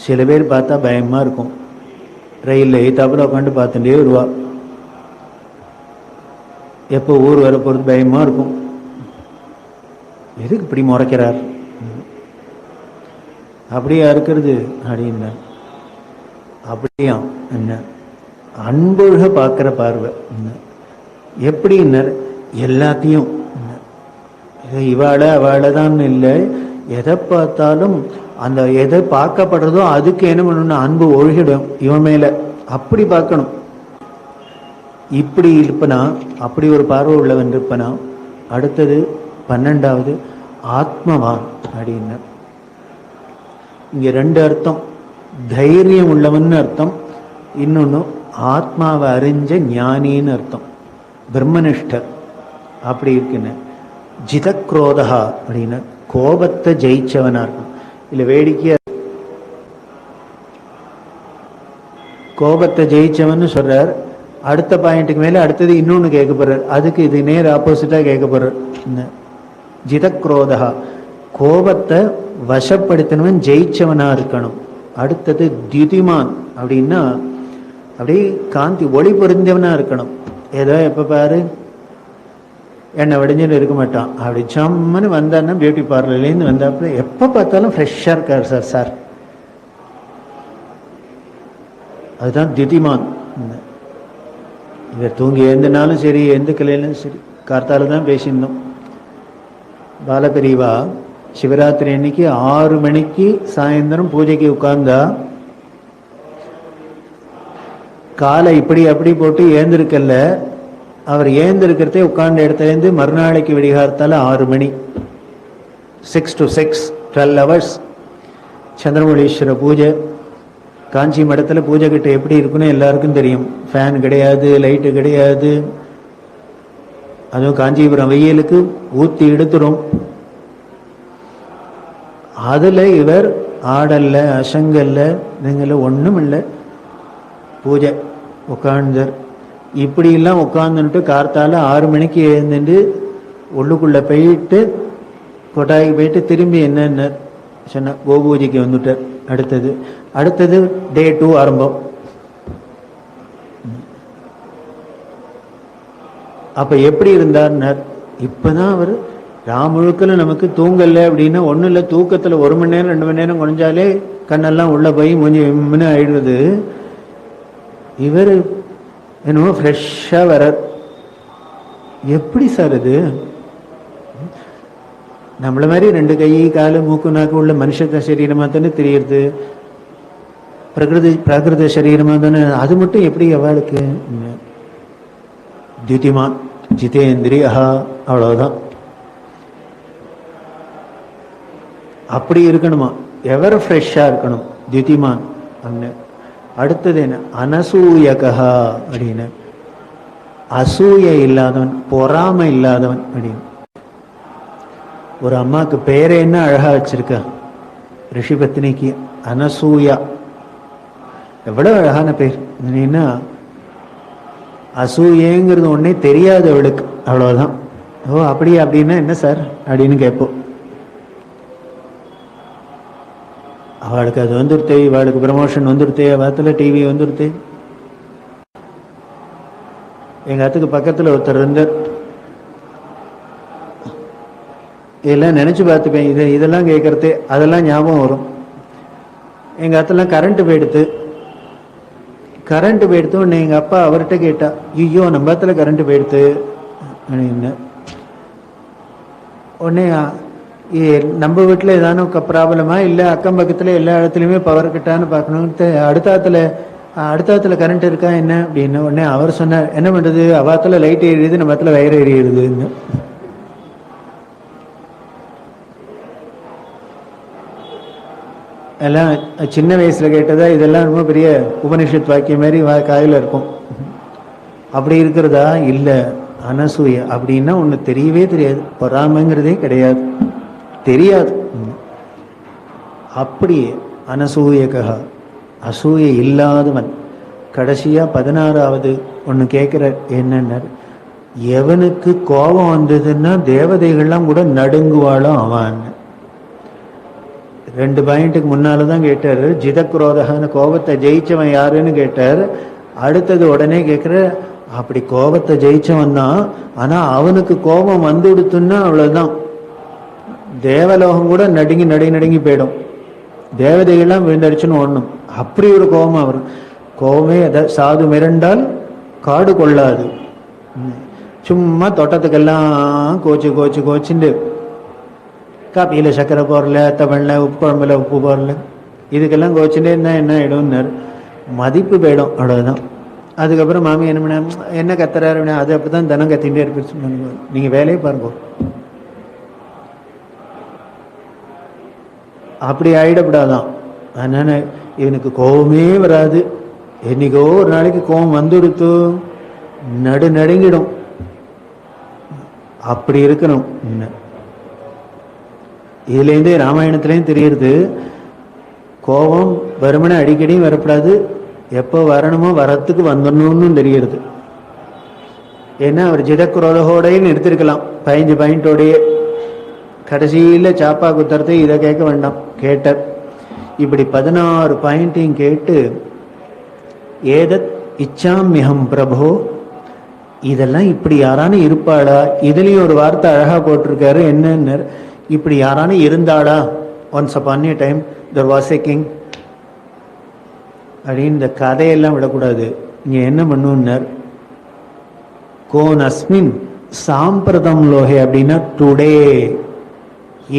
சில பேர் பார்த்தா பயமாக இருக்கும். ரயிலில் எய்த்தாப்புல உட்காந்து பார்த்துட்டே வருவா. எப்போ ஊர் வர போகிறது பயமாக இருக்கும். எதுக்கு இப்படி முறைக்கிறார், அப்படியா இருக்கிறது அப்படின்னா, அப்படியா என்ன அன்பொழுக பார்க்குற பார்வை எப்படின்னர், எல்லாத்தையும் இவாளை அவளை தான் இல்லை, எதை பார்த்தாலும் அந்த எதை பார்க்கப்படுறதோ அதுக்கு என்ன பண்ணணும், அன்பு ஒழுகிடும் இவன் மேல. அப்படி பார்க்கணும். இப்படி இருப்பனா, அப்படி ஒரு பார்வை உள்ளவன் இருப்பனா. அடுத்தது 12வது ஆத்மவான் அப்படின்னா, இங்க 2 அர்த்தம். தைரியம் உள்ளவன் அர்த்தம், இன்னொன்னு ஆத்மாவை அறிஞ்ச ஞானின்னு அர்த்தம். பிரம்மனிஷ்டர் அப்படி இருக்குன்னு. ஜிதக்ரோதா அப்படின்னு கோபத்தை ஜெயிச்சவனா இருக்கும். இல்ல வேடிக்கையா கோபத்தை ஜெயிச்சவன் சொல்றார். அடுத்த பாயிண்ட்டுக்கு மேல அடுத்தது இன்னொன்னு கேட்க போறார். அதுக்கு இது நேர் ஆப்போசிட்டா கேட்க போறார். ஜிதக்ரோதா கோபத்தை வசப்படுத்தினவன் ஜெயிச்சவனா இருக்கணும். அடுத்தது தியுதிமான் அப்படின்னா அப்படியே காந்தி ஒளி பொருந்தவனா இருக்கணும். ஏதோ எப்ப பாரு என்னை வடிஞ்சுன்னு இருக்க மாட்டான். அப்படி சம்மன்னு வந்தான்னா பியூட்டி பார்லர்லேருந்து வந்தாப்புல எப்போ பார்த்தாலும் ஃப்ரெஷ்ஷாக இருக்கார் சார் சார். அதுதான் திதிமான். இவர் தூங்கி எழுந்தினாலும் சரி, எழுந்துக்கலையிலும் சரி, கார்த்தால தான் பேசியிருந்தோம். பாலபிரிவா சிவராத்திரி அன்னைக்கு 6 மணிக்கு சாயந்தரம் பூஜைக்கு உட்கார்ந்தா காலை இப்படி அப்படி போட்டு ஏந்திருக்கல. அவர் ஏந்திருக்கிறதே உட்கார்ந்த இடத்துலேருந்து மறுநாளைக்கு விடிகாரத்தால் 6 மணி, 6 to 6, 12 hours சந்திரமௌலீஸ்வர பூஜை. காஞ்சி மடத்தில் பூஜை கிட்ட எப்படி இருக்குன்னு எல்லாருக்கும் தெரியும். ஃபேன் கிடையாது, லைட்டு கிடையாது. அதுவும் காஞ்சிபுரம் வெயிலுக்கு ஊற்றி எடுத்துரும். அதில் இவர் ஆடல்ல, அசங்கல்ல, நீங்கள ஒன்றும் இல்லை, பூஜை உட்கார்ந்தார். இப்படியெல்லாம் உட்காந்துட்டு கார்த்தால 6 மணிக்கு எழுந்துட்டு உள்ளுக்குள்ள போயிட்டு கொட்டாய்க்கு போயிட்டு திரும்பி என்னென்ன சொன்ன கோபூஜைக்கு வந்துட்டார். அடுத்தது டே 2 ஆரம்பம். அப்ப எப்படி இருந்தார்? இப்பதான் அவர் ராமுழுக்கல நமக்கு தூங்கல அப்படின்னா ஒன்றும் இல்லை, தூக்கத்தில் 1 மணி நேரம் 2 மணி நேரம் குறைஞ்சாலே கண்ணெல்லாம் உள்ள போய் கொஞ்சம் ஆயிடுறது. இவர் என்னமோ ஃப்ரெஷ்ஷாக வர. எப்படி சார் இது? நம்மள மாதிரி 2 கை காலு மூக்கு நாக்கு உள்ள மனுஷ சரீரமாக தானே தெரியுது, பிராகிருத சரீரமாக தானே. அது மட்டும் எப்படி அவளுக்கு? தியுதிமான் ஜிதேந்திரியா, அவ்வளவுதான். அப்படி இருக்கணுமா? எவர் ஃப்ரெஷ்ஷா இருக்கணும் தியுதிமான். அடுத்தது என்ன? அனசூயகா அப்படின்னு, அசூய இல்லாதவன், பொறாமை இல்லாதவன் அப்படின்னு. ஒரு அம்மாவுக்கு பேரை என்ன அழகா வச்சிருக்க ரிஷி பத்னிக்கு, அனசூயா. எவ்வளவு அழகான பேர். என்ன அசூயங்கிறது ஒன்னே தெரியாது அவளுக்கு, அவ்வளவுதான். ஓ அப்படியா? அப்படின்னா என்ன சார் அப்படின்னு கேட்போம். அவளுக்கு அது வந்துருத்தே, இவளுக்கு ப்ரமோஷன் வந்துருத்தே, அவத்துல டிவி வந்துருத்தே. எங்க அத்துக்கு பக்கத்துல ஒருத்தர் இருந்தார். இதெல்லாம் நினைச்சு பார்த்துப்பேன். இதெல்லாம் கேட்கறதே அதெல்லாம் ஞாபகம் வரும். எங்க அத்தெல்லாம் கரண்ட் போயிடுத்து உடனே எங்க அப்பா அவர்கிட்ட கேட்டா, ஐயோ நம்ம இடத்துல கரண்ட் போயிடுத்து அப்படின்னு. உடனே நம்ம வீட்டில் ஏதானு ப்ராப்ளமா இல்லை அக்கம் பக்கத்தில் எல்லா இடத்துலையுமே பவர் கட்டான்னு பார்க்கணுன்ட்டு அடுத்தாத்துல கரண்ட் இருக்கா என்ன அப்படின்னு. உடனே அவர் சொன்னார், என்ன பண்ணுறது, அவாத்துல லைட் எரியுது, நம்ம இடத்துல வயர் எரியுதுன்னு. எல்லாம் சின்ன வயசில் கேட்டதா, இதெல்லாம் ரொம்ப பெரிய உபனிஷத் வாக்கியம் மாதிரி காயில் இருக்கும். அப்படி இருக்கிறதா? இல்லை. அனசூய அப்படின்னா ஒன்று தெரியவே தெரியாது, பொறாமைங்கிறதே கிடையாது, தெரியாது. அப்படியே அனசூயகா, அசூய இல்லாதவன். கடைசியா 16வது ஒன்று கேட்கிற என்னன்னா, எவனுக்கு கோபம் வந்ததுன்னா தேவதைகள்லாம் கூட நடுங்குவாளும் அவன். 2 பாயிண்ட்டுக்கு முன்னால தான் கேட்டார். ஜிதக்ரோதகான கோபத்தை ஜெயிச்சவன் யாருன்னு கேட்டார். அடுத்தது உடனே கேட்குற, அப்படி கோபத்தை ஜெயிச்சவன் தான், ஆனால் அவனுக்கு கோபம் வந்துடுத்துன்னா அவ்வளோதான், தேவலோகம் கூட நடுங்கி நடுங்கி போயிடும், தேவதைகள்லாம் விழுந்தடிச்சுன்னு ஓடணும், அப்படி ஒரு கோபம் வரும். கோபமே சாது மிரண்டால் காடு கொள்ளாது. சும்மா தோட்டத்துக்கெல்லாம் கோச்சுண்டு காப்பியில் சக்கரை போடல, தமிழ்ல உப்பு குழம்புல உப்பு போடல, இதுக்கெல்லாம் கோச்சுட்டே இருந்தால் என்ன ஆகிடும்னார், மதிப்பு போயிடும், அவ்வளோதான். அதுக்கப்புறம் மாமி என்ன பண்ண, என்ன கத்துறாரு, அது அப்படி தான் தினம் கத்திகிட்டே இருப்பிச்சு. நீங்கள் வேலையை பாருங்க, அப்படி ஆகிடப்படாதான். அதனால இவனுக்கு கோபமே வராது. என்னைக்கோ ஒரு நாளைக்கு கோபம் வந்துடுத்து நடுங்கிடும், அப்படி இருக்கணும். இதுலேருந்தே ராமாயணத்துலேயும் தெரியுது, கோபம் வருமனை அடிக்கடி வரப்படாது, எப்போ வரணுமோ வரத்துக்கு வந்துடணும்னு தெரியுது. ஏன்னா அவர் ஜிதக்குரோதகோடையும் எடுத்திருக்கலாம் 15 பாயிண்டோடையே, கடைசியில் சாப்பா குத்துறது இதை கேட்க வேண்டாம், கேட்டார். இப்படி 16 பாயிண்ட்டையும் கேட்டு, ஏதத் இச்சாமியம் பிரபோ, இதெல்லாம் இப்படி யாரானு இருப்பாளா, இதுலேயும் ஒரு வார்த்தை அழகாக போட்டிருக்காரு, என்னன்னு, இப்படி யாரானு இருந்தாளா, once upon a time there was a king அப்படின்னு இந்த கதையெல்லாம் விடக்கூடாது. இங்கே என்ன பண்ணுன்னார், கோன் அஸ்மின் சாம்பிரதம் லோகே அப்படின்னா டுடே,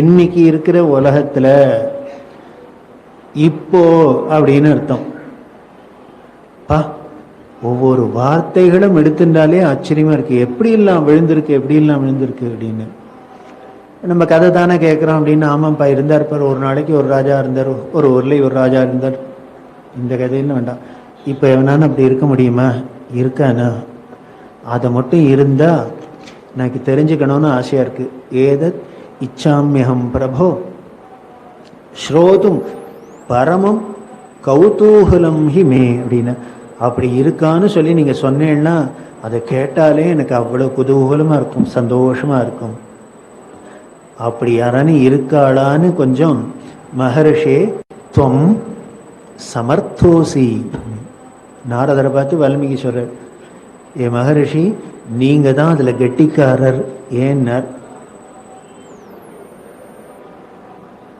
இன்னைக்கு இருக்கிற உலகத்துல இப்போ அப்படின்னு அர்த்தம். ஒவ்வொரு வார்த்தைகளும் எடுத்துட்டாலே ஆச்சரியமா இருக்கு, எப்படி எல்லாம் விழுந்திருக்கு அப்படின்னு. நம்ம கதை தானே கேட்குறோம் அப்படின்னு. ஆமாப்பா, இருந்தார் பார், ஒரு நாளைக்கு ஒரு ராஜா இருந்தார், ஒரு ஊர்ல ஒரு ராஜா இருந்தார். இந்த கதையில வேண்டாம், இப்போ எவனாலும் அப்படி இருக்க முடியுமா, இருக்கானா, அதை மட்டும் இருந்தா எனக்கு தெரிஞ்சுக்கணும்னு ஆசையா இருக்கு. ஏதத் இச்சாமியம் பிரபோ ஸ்ரோதும் பரமம் கௌதூகலம் ஹி மே அப்படின்னு. அப்படி இருக்கான்னு சொல்லி நீங்க சொன்னேன்னா அதை கேட்டாலே எனக்கு அவ்வளவு குதூகலமா இருக்கும், சந்தோஷமா இருக்கும். அப்படி யாரானு இருக்காளான்னு கொஞ்சம் மகர்ஷே துவம் சமர்த்தோசி, நாரதரை பார்த்து வால்மீகி சொல்றார், ஏ மகரிஷி நீங்க தான் அதுல கெட்டிக்காரர். ஏன்னார்,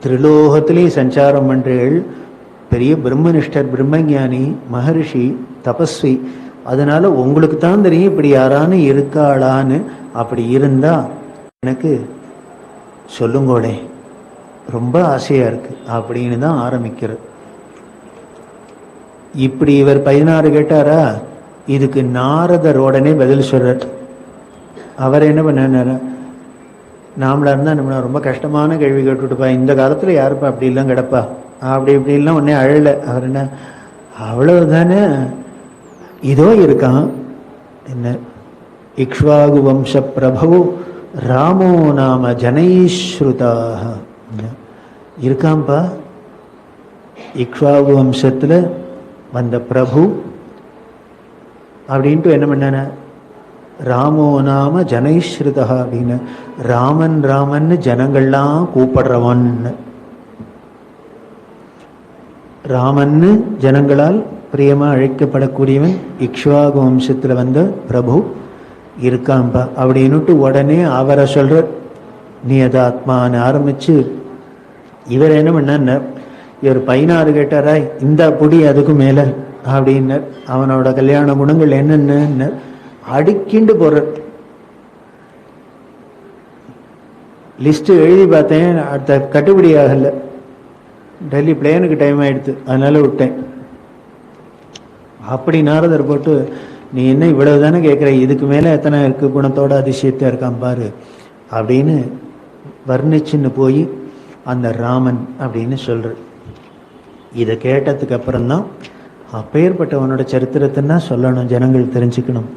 திரிலோகத்திலேயும் சஞ்சாரம் பண்றீர்கள், பெரிய பிரம்மனிஷ்டர், பிரம்மஞானி, மகரிஷி, தபஸ்வி, அதனால உங்களுக்கு தான் தெரியும் இப்படி யாரானு இருக்காளான்னு. அப்படி இருந்தா எனக்கு சொல்லுங்கோடே, ரொம்ப ஆசையா இருக்கு அப்படின்னு தான் ஆரம்பிக்கிறது. இப்படி இவர் 16 கேட்டாரா, இதுக்கு நாரதர் உடனே பதில் சொல்றார். அவர் என்ன பண்ணாரு, நாமளா இருந்தா நம்ம ரொம்ப கஷ்டமான கேள்வி கேட்டுட்டுப்பா, இந்த காலத்துல யாருப்பா அப்படி எல்லாம் கிடப்பா, அப்படி இப்படிலாம் ஒன்னே அழல. அவர் என்ன, அவ்வளவுதானே, இதோ இருக்கான் என்ன, இக்ஷ்வாகு வம்ச பிரபு ராமோ நாம ஜனைஸ்ருதாக இருக்காம்பா, இக்ஷ்வாகு வம்சத்துல வந்த பிரபு அப்படின்ட்டு என்ன பண்ண, ராமோ நாம ஜனைஸ்ருதா அப்படின்னு, ராமன் ராமன்னு ஜனங்கள்லாம் கூப்பிடுறவன், ராமன்னு ஜனங்களால் பிரியமா அழைக்கப்படக்கூடியவன் இக்ஷ்வாகு வம்சத்துல வந்த பிரபு இருக்காம்பா அப்படின்னுட்டு உடனே அவரை சொல்ற. நீ அதை ஆத்மான்னு ஆரம்பிச்சு இவர் என்ன பண்ண, இவர் 16 கேட்டாரா, இந்த புடி அதுக்கு மேல அப்படின்னு அவனோட கல்யாண குணங்கள் என்னென்னு அடுக்கிண்டு போற. லிஸ்ட் எழுதி பார்த்தேன், அடுத்த கட்டுப்படி ஆகல, டெல்லி பிளேனுக்கு டைம் ஆயிடுத்து, அதனால விட்டேன். அப்படி நாரதர் போட்டு, நீ என்ன இவ்வளவு தானே கேட்குற, இதுக்கு மேல எத்தனை இருக்கு, குணத்தோட அதிசயத்தை இருக்கான் பாரு அப்படின்னு வர்ணிச்சுன்னு போய் அந்த ராமன் அப்படின்னு சொல்ற. இதை கேட்டதுக்கு அப்புறம்தான் அப்பேற்பட்டவனோட சரித்திரத்தைன்னா சொல்லணும், ஜனங்கள் தெரிஞ்சுக்கணும்,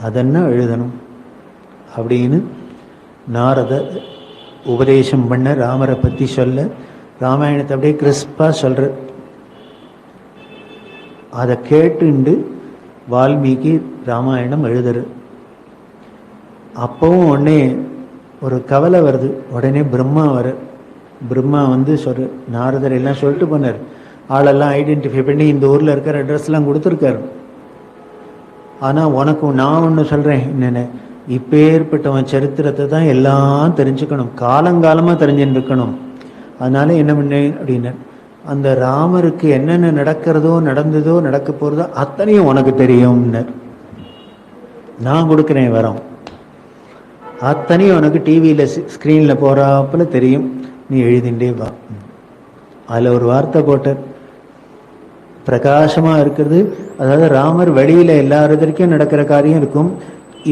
அதென்ன எழுதணும் அப்படின்னு நாரதர் உபதேசம் பண்ண, ராமரை பத்தி சொல்ல, ராமாயணத்தை அப்படியே கிறிஸ்பா சொல்ற. அதை கேட்டுண்டு வால்மீகி ராமாயணம் எழுதுற. அப்பவும் உடனே ஒரு கவலை வருது, உடனே பிரம்மா வர, பிரம்மா நாரதர் எல்லாம் சொல்லிட்டு போனார். ஆளெல்லாம் ஐடென்டிஃபை பண்ணி இந்த ஊரில் இருக்கிற அட்ரஸ்லாம் கொடுத்துருக்காரு. ஆனால் உனக்கு நான் ஒன்று சொல்கிறேன் என்னென்ன, இப்பேற்பட்டவன் சரித்திரத்தை தான் எல்லாம் தெரிஞ்சுக்கணும், காலங்காலமாக தெரிஞ்சுன்னு இருக்கணும். அதனால என்ன பண்ணேன் அப்படின்னா, அந்த ராமருக்கு என்னென்ன நடக்கிறதோ நடந்ததோ நடக்க போகிறதோ அத்தனையும் உனக்கு தெரியும்னர். நான் கொடுக்குறேன் வரம், அத்தனையும் உனக்கு டிவியில் ஸ்க்ரீனில் போகிறாப்புல தெரியும், நீ எழுதிண்டே வா. அதில் ஒரு வார்த்தை போட்டார், பிரகாசமாக இருக்கிறது. அதாவது ராமர் வெளியில் எல்லாருக்கும் நடக்கிற காரியம் இருக்கும்,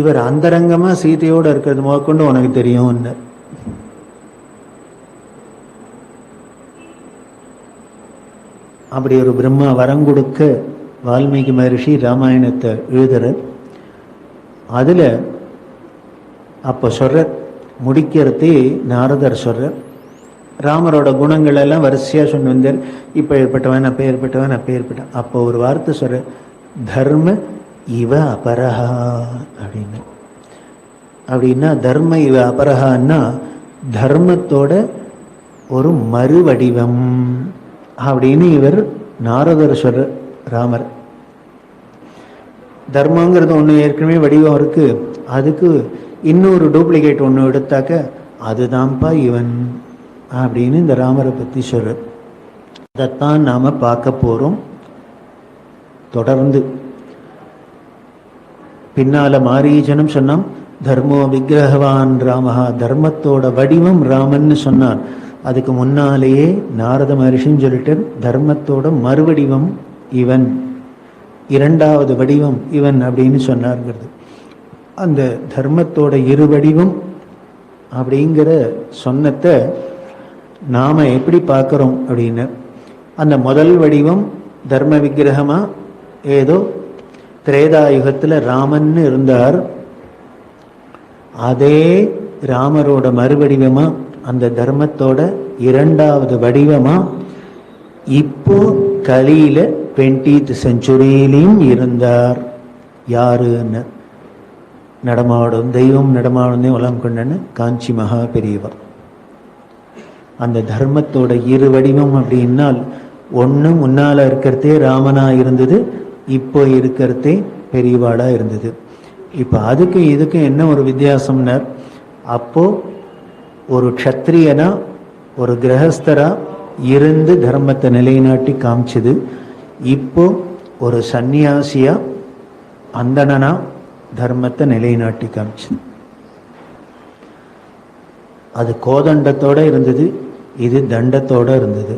இவர் அந்தரங்கமாக சீதையோடு இருக்கிறது முதற்கொண்டு உனக்கு தெரியும்னர். அப்படி ஒரு பிரம்மா வரம் கொடுக்க வால்மீகி மகரிஷி ராமாயணத்தை எழுதுறார். அதில் அப்போ சொல்ற முடிக்கிறதே நாரதர் சொல்றார். ராமரோட குணங்கள் எல்லாம் வரிசையாக சொன்ன வந்தார். இப்போ ஏற்பட்டவன் அப்போ ஏற்பட்டவன் அப்போ ஏற்பட்டான். அப்போ ஒரு வார்த்தை சொல்ற, தர்ம இவ அபரஹா அப்படின்னு. அப்படின்னா தர்ம இவ அபரஹான்னா தர்மத்தோட ஒரு மறுவடிவம் அப்படின்னு இவர் நாரதர் சொல்ற. ராமர் தர்மங்கிறது ஒன்று ஏற்கனவே வடிவம் இருக்கு, அதுக்கு இன்னொரு டூப்ளிகேட் ஒன்று எடுத்தாக்க அதுதான்ப்பா இவன் அப்படின்னு இந்த ராமரை பற்றி சொல்ற. அதைத்தான் நாம் பார்க்க போகிறோம் தொடர்ந்து. பின்னால மாரீஜனம் சொன்னான், தர்மோ விக்கிரகவான் ராமஹா, தர்மத்தோட வடிவம் ராமன்னு சொன்னான். அதுக்கு முன்னாலேயே நாரத மகரிஷின்னு சொல்லிட்டு தர்மத்தோட மறுவடிவம் இவன், இரண்டாவது வடிவம் இவன் அப்படின்னு சொன்னார்ங்கிறது. அந்த தர்மத்தோட இரு வடிவம் அப்படிங்கிற சொன்னத்தை நாம் எப்படி பார்க்குறோம் அப்படின்னு, அந்த முதல் வடிவம் தர்ம விக்கிரகமாக ஏதோ திரேதாயுகத்தில் ராமன்னு இருந்தார். அதே ராமரோட மறுவடிவமாக அந்த தர்மத்தோட இரண்டாவது வடிவமாக இப்போ கலியில 20th செஞ்சுரியிலையும் இருந்தார். யாருன்னு, நடமாடும் தெய்வம் நடமாடும் உலகம் கொண்டன்னு காஞ்சி மகா பெரியவா. அந்த தர்மத்தோட இரு வடிவம் அப்படின்னால், ஒன்று முன்னால் இருக்கிறதே ராமனா இருந்தது, இப்போ இருக்கிறதே பெரியவாளா இருந்தது. இப்போ அதுக்கும் இதுக்கும் என்ன ஒரு வித்தியாசம்னார், அப்போ ஒரு க்ஷத்ரியனா ஒரு கிரகஸ்தரா இருந்து தர்மத்தை நிலைநாட்டி காமிச்சது. இப்போ ஒரு சந்நியாசியா அந்தணனா தர்மத்தை நிலைநாட்டி காமிச்சது. அது கோதண்டத்தோட இருந்தது, இது தண்டத்தோட இருந்தது.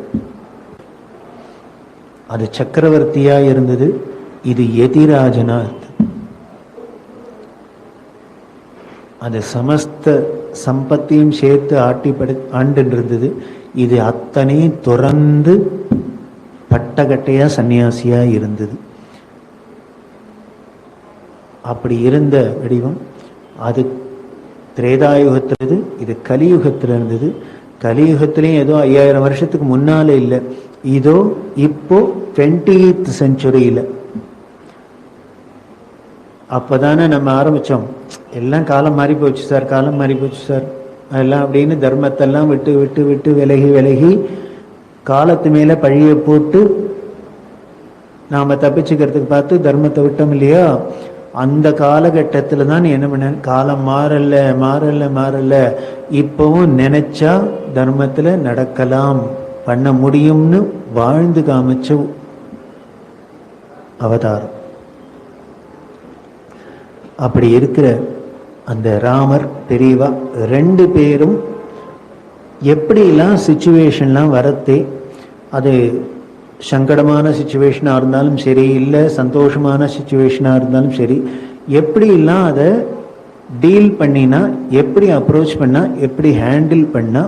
அது சக்கரவர்த்தியா இருந்தது, இது எதிராஜனா இருந்தது. அது சமஸ்த சம்பத்தியும் சேர்த்து ஆண்டு இருந்தது, இது அத்தனை துறந்து பட்டகட்டையா சன்னியாசியா இருந்தது. அப்படி இருந்த வடிவம் அது திரேதாயுகத்தில், இது கலியுகத்தில் இருந்தது. கலியுகத்திலையும் ஏதோ 5000 வருஷத்துக்கு முன்னால இல்லை, இதோ இப்போ 20th செஞ்சுரியில. அப்பதானே நம்ம ஆரம்பிச்சோம், எல்லாம் காலம் மாறி போச்சு சார், காலம் மாறி போச்சு சார் எல்லாம் அப்படின்னு தர்மத்தெல்லாம் விட்டு விட்டு விட்டு விலகி விலகி காலத்து மேல பழிய போட்டு நாம தப்பிச்சுக்கிறதுக்கு பார்த்து தர்மத்தை விட்டோம் இல்லையா. அந்த காலகட்டத்தில் தான் என்ன பண்ண, காலம் மாறல மாறல மாறல, இப்பவும் நினைச்சா தர்மத்துல நடக்கலாம் பண்ண முடியும்னு வாழ்ந்து காமிச்ச அவதாரம். அப்படி இருக்கிற அந்த ராமர் பெரியவா ரெண்டு பேரும் எப்படிலாம் சுச்சுவேஷன்லாம் வரத்தே, அது சங்கடமான சுச்சுவேஷனாக இருந்தாலும் சரி, இல்லை சந்தோஷமான சுச்சுவேஷனாக இருந்தாலும் சரி, எப்படிலாம் அதை டீல் பண்ணினா, எப்படி அப்ரோச் பண்ணா, எப்படி ஹேண்டில் பண்ணா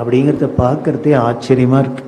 அப்படிங்கிறத பார்க்கறதே ஆச்சரியமா இருக்கு.